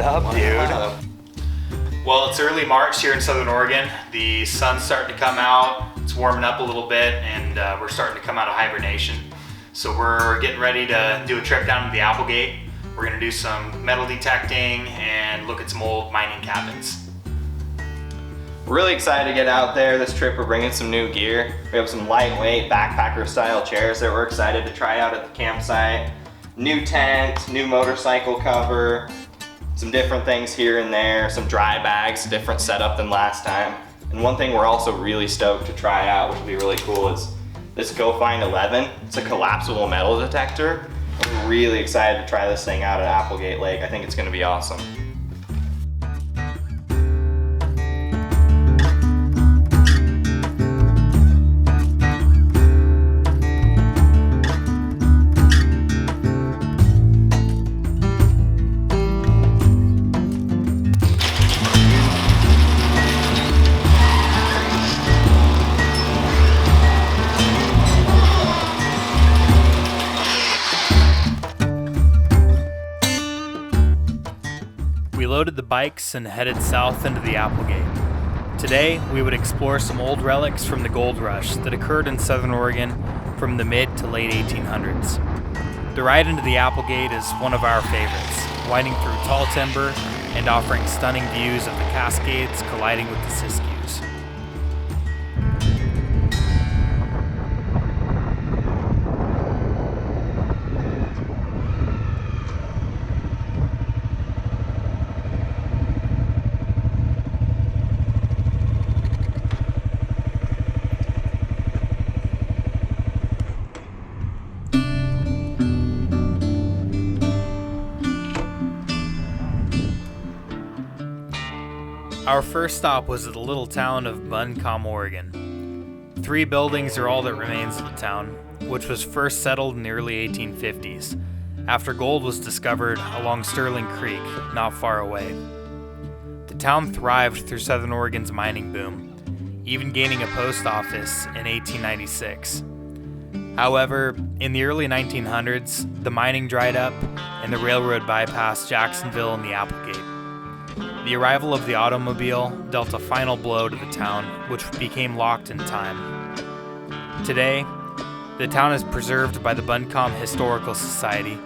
up, dude? Well, it's early March here in Southern Oregon. The sun's starting to come out. It's warming up a little bit, and we're starting to come out of hibernation. So we're getting ready to do a trip down to the Applegate. We're gonna do some metal detecting and look at some old mining cabins. Really excited to get out there. This trip we're bringing some new gear. We have some lightweight backpacker style chairs that we're excited to try out at the campsite. New tent, new motorcycle cover, some different things here and there, some dry bags, different setup than last time. And one thing we're also really stoked to try out, which will be really cool, is this Go Find 11. It's a collapsible metal detector. I'm really excited to try this thing out at Applegate Lake. I think it's gonna be awesome. We loaded the bikes and headed south into the Applegate. Today, we would explore some old relics from the gold rush that occurred in Southern Oregon from the mid to late 1800s. The ride into the Applegate is one of our favorites, winding through tall timber and offering stunning views of the Cascades colliding with the Siskiyous. Our first stop was at the little town of Buncombe, Oregon. 3 buildings are all that remains of the town, which was first settled in the early 1850s, after gold was discovered along Sterling Creek, not far away. The town thrived through Southern Oregon's mining boom, even gaining a post office in 1896. However, in the early 1900s, the mining dried up and the railroad bypassed Jacksonville and the Applegate. The arrival of the automobile dealt a final blow to the town, which became locked in time. Today, the town is preserved by the Buncombe Historical Society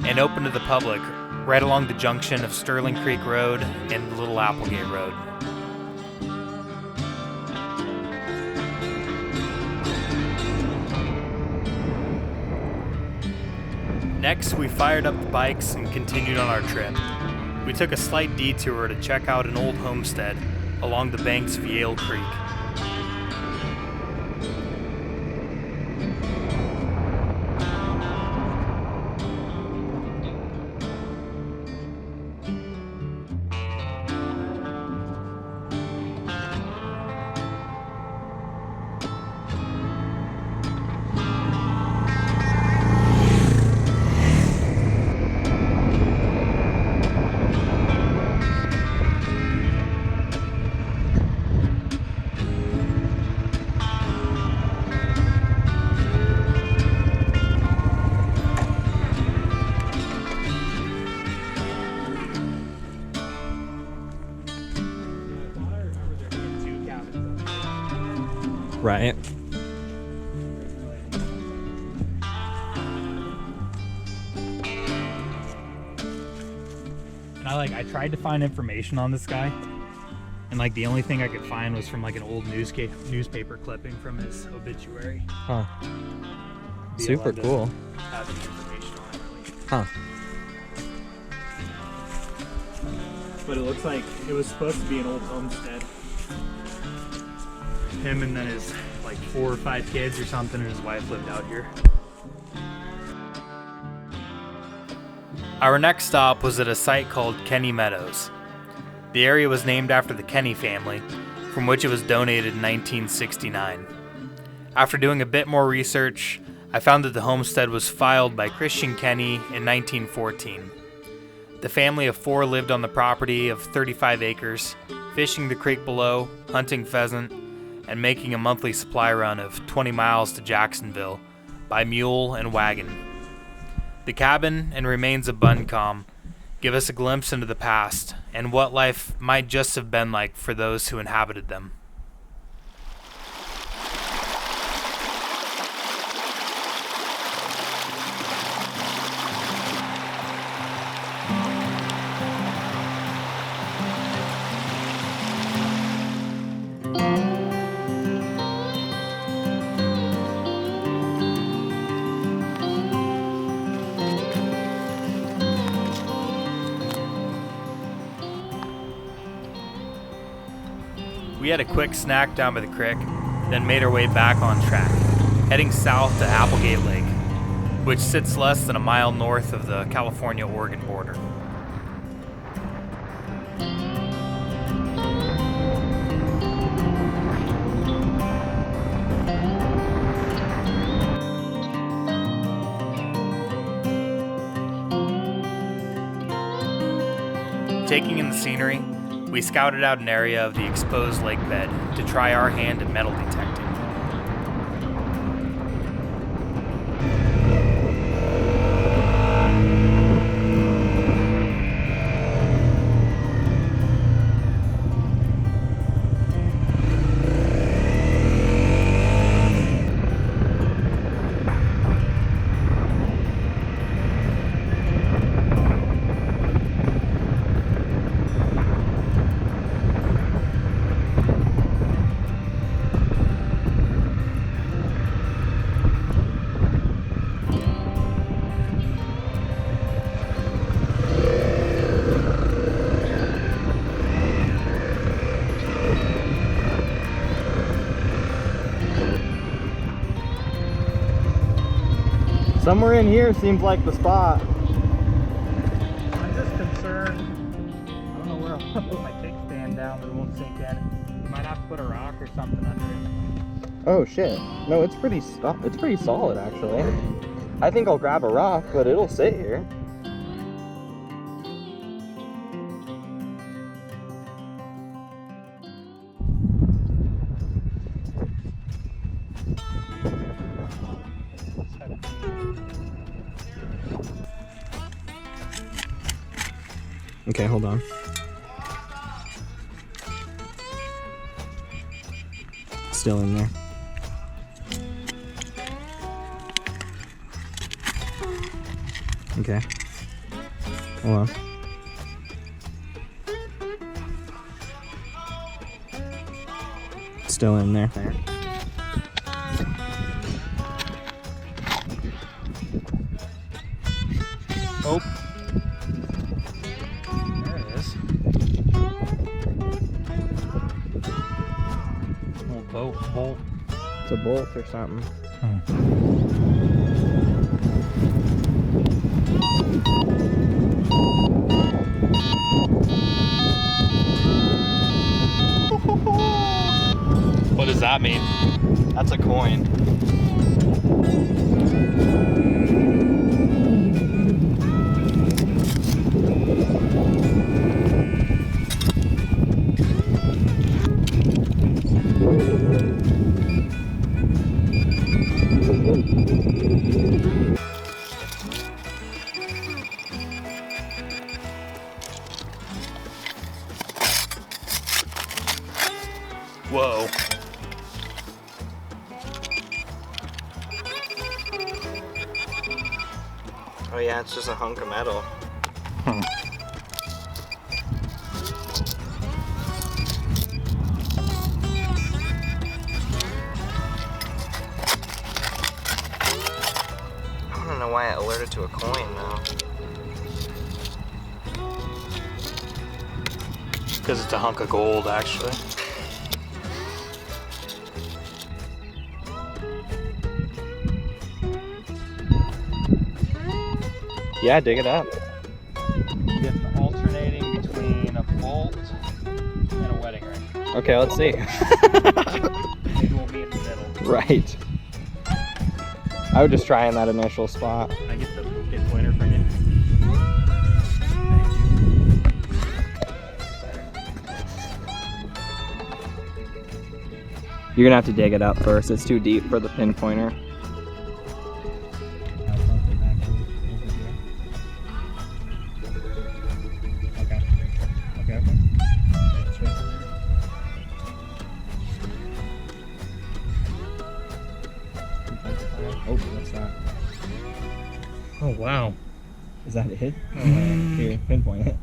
and open to the public right along the junction of Sterling Creek Road and Little Applegate Road. Next, we fired up the bikes and continued on our trip. We took a slight detour to check out an old homestead along the banks of Yale Creek. Right. And I tried to find information on this guy, and the only thing I could find was from an old newspaper clipping from his obituary. Huh. Super cool. Have any information on it, really. Huh. But it looks like it was supposed to be an old homestead. Him and then his 4 or 5 kids or something, and his wife lived out here. Our next stop was at a site called Kenny Meadows. The area was named after the Kenny family, from which it was donated in 1969. After doing a bit more research, I found that the homestead was filed by Christian Kenny in 1914. The family of 4 lived on the property of 35 acres, fishing the creek below, hunting pheasant, and making a monthly supply run of 20 miles to Jacksonville by mule and wagon. The cabin and remains of Buncombe give us a glimpse into the past and what life might just have been like for those who inhabited them. We had a quick snack down by the creek, then made our way back on track, heading south to Applegate Lake, which sits less than a mile north of the California-Oregon border. Taking in the scenery, we scouted out an area of the exposed lake bed to try our hand at metal detecting. Somewhere in here seems like the spot. I'm just concerned. I don't know where I'll put my kickstand down, but it won't sink in. You might have to put a rock or something under it. Oh shit. No, it's pretty solid actually. I think I'll grab a rock, but it'll sit here. Okay, hold on. Still in there. Okay. Hold on. Still in there. Oh. There it is. Little bolt. It's a bolt or something. What does that mean? That's a coin. Whoa. Oh yeah, it's just a hunk of metal. I don't know why it alerted to a coin though. Because it's a hunk of gold, actually. Yeah, dig it up. It's alternating between a bolt and a wedding ring. Okay, let's see. Maybe we'll be in the middle. Right. I would just try in that initial spot. I get the pointer from you. You're gonna have to dig it up first. It's too deep for the pinpointer. Oh, what's that? Oh, wow. Is that it? Oh, here, pinpoint it.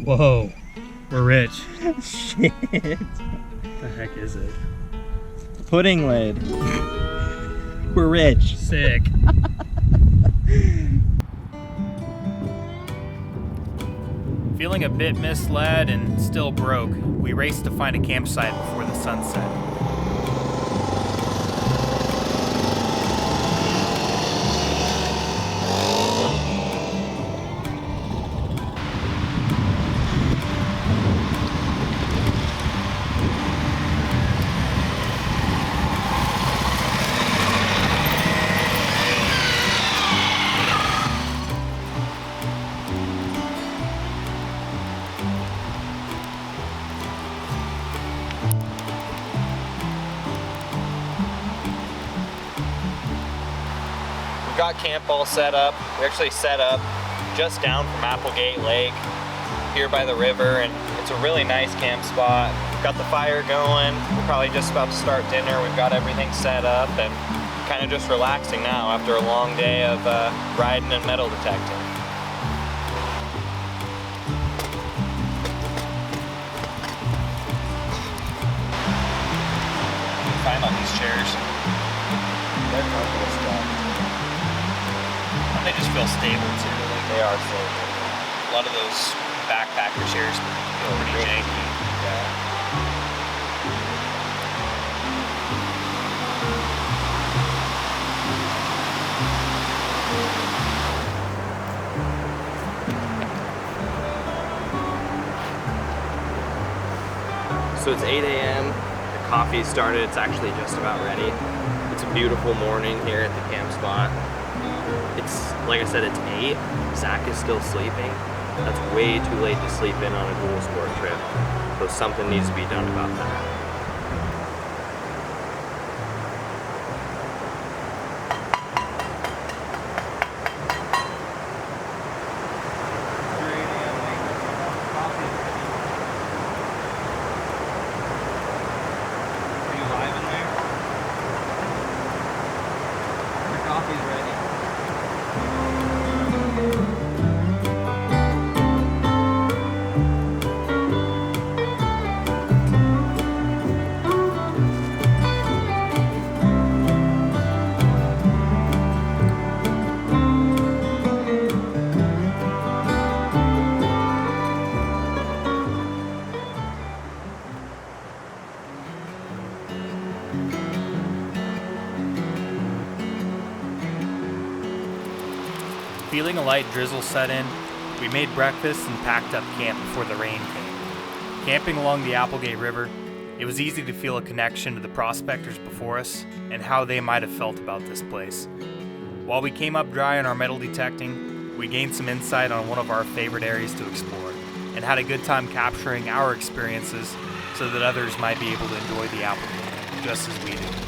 Whoa. We're rich. Shit. What the heck is it? Pudding lid. We're rich. Sick. Feeling a bit misled and still broke, we raced to find a campsite before the sun set. Got camp all set up. We actually set up just down from Applegate Lake here by the river, and it's a really nice camp spot. Got the fire going. We're probably just about to start dinner. We've got everything set up and kind of just relaxing now after a long day of riding and metal detecting. Find on these chairs. They're comfortable stuff. They just feel stable too. They are stable. A lot of those backpacker chairs feel pretty janky. Yeah. So it's 8 a.m. The coffee started. It's actually just about ready. It's a beautiful morning here at the camp spot. It's, like I said, it's 8. Zach is still sleeping. That's way too late to sleep in on a dual sport trip. So something needs to be done about that. Are you live in there? The coffee's ready. Feeling a light drizzle set in, we made breakfast and packed up camp before the rain came. Camping along the Applegate River, it was easy to feel a connection to the prospectors before us and how they might have felt about this place. While we came up dry on our metal detecting, we gained some insight on one of our favorite areas to explore and had a good time capturing our experiences so that others might be able to enjoy the Applegate just as we do.